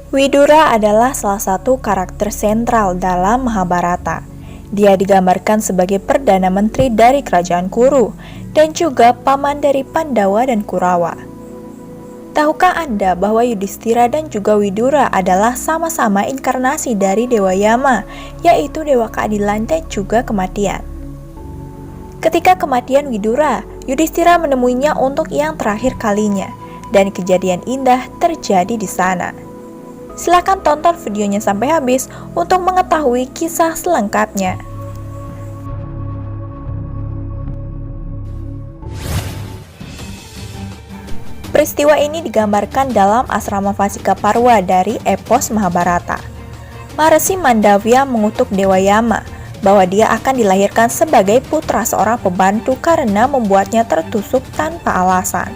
Widura adalah salah satu karakter sentral dalam Mahabharata. Dia digambarkan sebagai Perdana Menteri dari Kerajaan Kuru dan juga paman dari Pandawa dan Kurawa. Tahukah Anda bahwa Yudhistira dan juga Widura adalah sama-sama inkarnasi dari Dewa Yama, yaitu Dewa Keadilan dan juga kematian? Ketika kematian Widura, Yudhistira menemuinya untuk yang terakhir kalinya, dan kejadian indah terjadi di sana. Silakan tonton videonya sampai habis untuk mengetahui kisah selengkapnya. Peristiwa ini digambarkan dalam asrama Vasika Parwa dari epos Mahabharata. Maharishi Mandavya mengutuk Dewa Yama bahwa dia akan dilahirkan sebagai putra seorang pembantu karena membuatnya tertusuk tanpa alasan.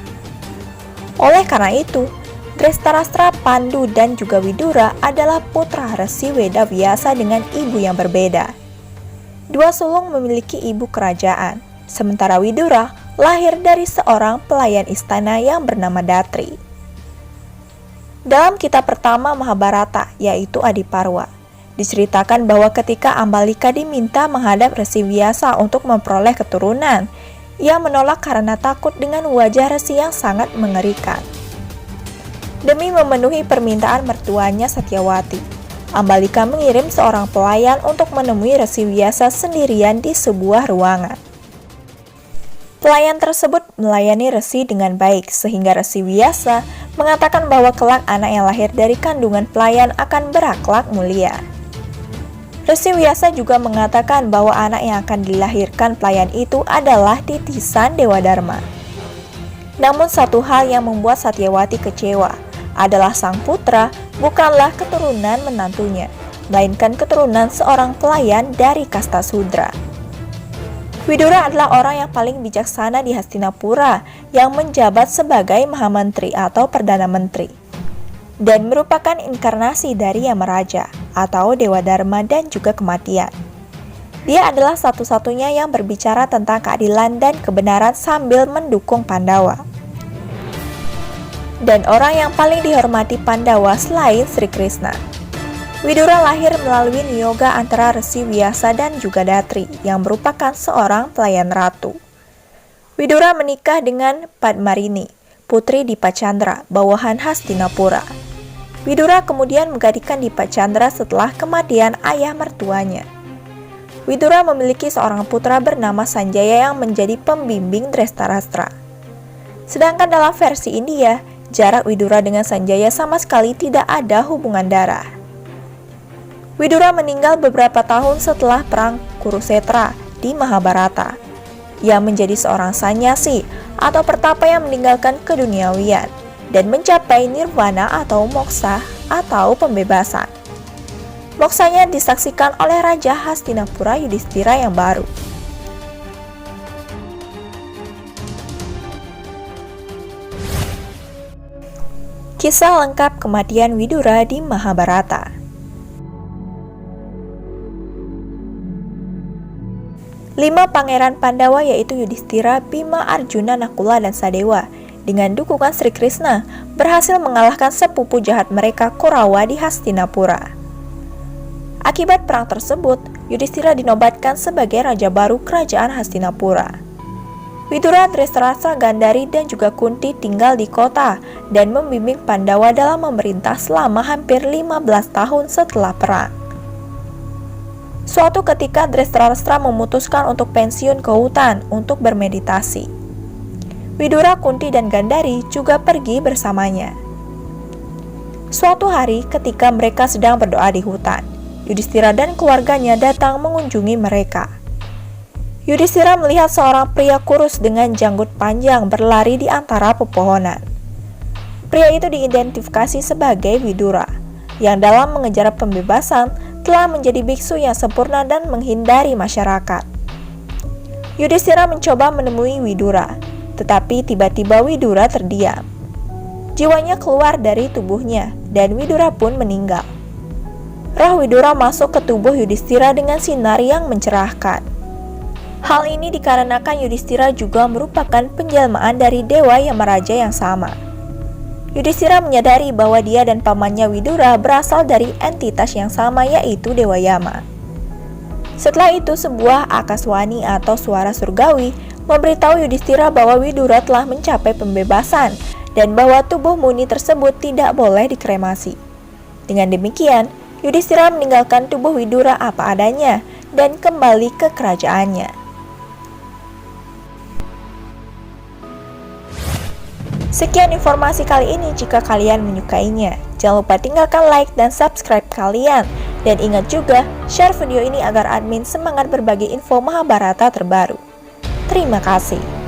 Oleh karena itu, Drestarastra, Pandu, dan juga Widura adalah putra Resi Vedavyasa dengan ibu yang berbeda. Dua sulung memiliki ibu kerajaan, sementara Widura lahir dari seorang pelayan istana yang bernama Datri. Dalam kitab pertama Mahabharata, yaitu Adiparwa, diceritakan bahwa ketika Ambalika diminta menghadap Resi Vyasa untuk memperoleh keturunan, ia menolak karena takut dengan wajah Resi yang sangat mengerikan. Demi memenuhi permintaan mertuanya Satyawati, Ambalika mengirim seorang pelayan untuk menemui Resi Vyasa sendirian di sebuah ruangan. Pelayan tersebut melayani Resi dengan baik sehingga Resi Vyasa mengatakan bahwa kelak anak yang lahir dari kandungan pelayan akan berakhlak mulia. Resi Vyasa juga mengatakan bahwa anak yang akan dilahirkan pelayan itu adalah titisan Dewa Dharma. Namun satu hal yang membuat Satyawati kecewa adalah sang putra bukanlah keturunan menantunya, melainkan keturunan seorang pelayan dari kasta Sudra. Widura adalah orang yang paling bijaksana di Hastinapura yang menjabat sebagai Mahamantri atau Perdana Menteri dan merupakan inkarnasi dari Yamaraja atau Dewa Dharma dan juga kematian. Dia adalah satu-satunya yang berbicara tentang keadilan dan kebenaran sambil mendukung Pandawa. Dan orang yang paling dihormati Pandawa selain Sri Krishna. Widura lahir melalui niyoga antara Resi Vyasa dan juga Datri yang merupakan seorang pelayan ratu. Widura menikah dengan Padmarini, putri Dipacandra, bawahan Hastinapura. Widura kemudian menggantikan Dipacandra setelah kematian ayah mertuanya. Widura memiliki seorang putra bernama Sanjaya yang menjadi pembimbing Drestarastra. Sedangkan dalam versi India, jarak Widura dengan Sanjaya sama sekali tidak ada hubungan darah. Widura meninggal beberapa tahun setelah perang Kurusetra di Mahabharata. Ia menjadi seorang sanyasi atau pertapa yang meninggalkan keduniawian dan mencapai nirvana atau moksa atau pembebasan. Moksanya disaksikan oleh Raja Hastinapura Yudhistira yang baru. Kisah lengkap kematian Widura di Mahabharata. Lima pangeran Pandawa yaitu Yudhistira, Bima, Arjuna, Nakula, dan Sadewa dengan dukungan Sri Krishna berhasil mengalahkan sepupu jahat mereka Kurawa di Hastinapura. Akibat perang tersebut, Yudhistira dinobatkan sebagai raja baru kerajaan Hastinapura. Widura, Drestarastra, Gandhari, dan juga Kunti tinggal di kota dan membimbing Pandawa dalam memerintah selama hampir 15 tahun setelah perang. Suatu ketika Drestarastra memutuskan untuk pensiun ke hutan untuk bermeditasi. Widura, Kunti, dan Gandhari juga pergi bersamanya. Suatu hari ketika mereka sedang berdoa di hutan, Yudhistira dan keluarganya datang mengunjungi mereka. Yudhistira melihat seorang pria kurus dengan janggut panjang berlari di antara pepohonan. Pria itu diidentifikasi sebagai Widura, yang dalam mengejar pembebasan telah menjadi biksu yang sempurna dan menghindari masyarakat. Yudhistira mencoba menemui Widura, tetapi tiba-tiba Widura terdiam. Jiwanya keluar dari tubuhnya, dan Widura pun meninggal. Roh Widura masuk ke tubuh Yudhistira dengan sinar yang mencerahkan. Hal ini dikarenakan Yudhistira juga merupakan penjelmaan dari Dewa Yamaraja yang sama. Yudhistira menyadari bahwa dia dan pamannya Widura berasal dari entitas yang sama, yaitu Dewa Yama. Setelah itu, sebuah akaswani atau suara surgawi memberitahu Yudhistira bahwa Widura telah mencapai pembebasan dan bahwa tubuh muni tersebut tidak boleh dikremasi. Dengan demikian, Yudhistira meninggalkan tubuh Widura apa adanya dan kembali ke kerajaannya. Sekian informasi kali ini. Jika kalian menyukainya, jangan lupa tinggalkan like dan subscribe kalian. Dan ingat juga, share video ini agar admin semangat berbagi info Mahabharata terbaru. Terima kasih.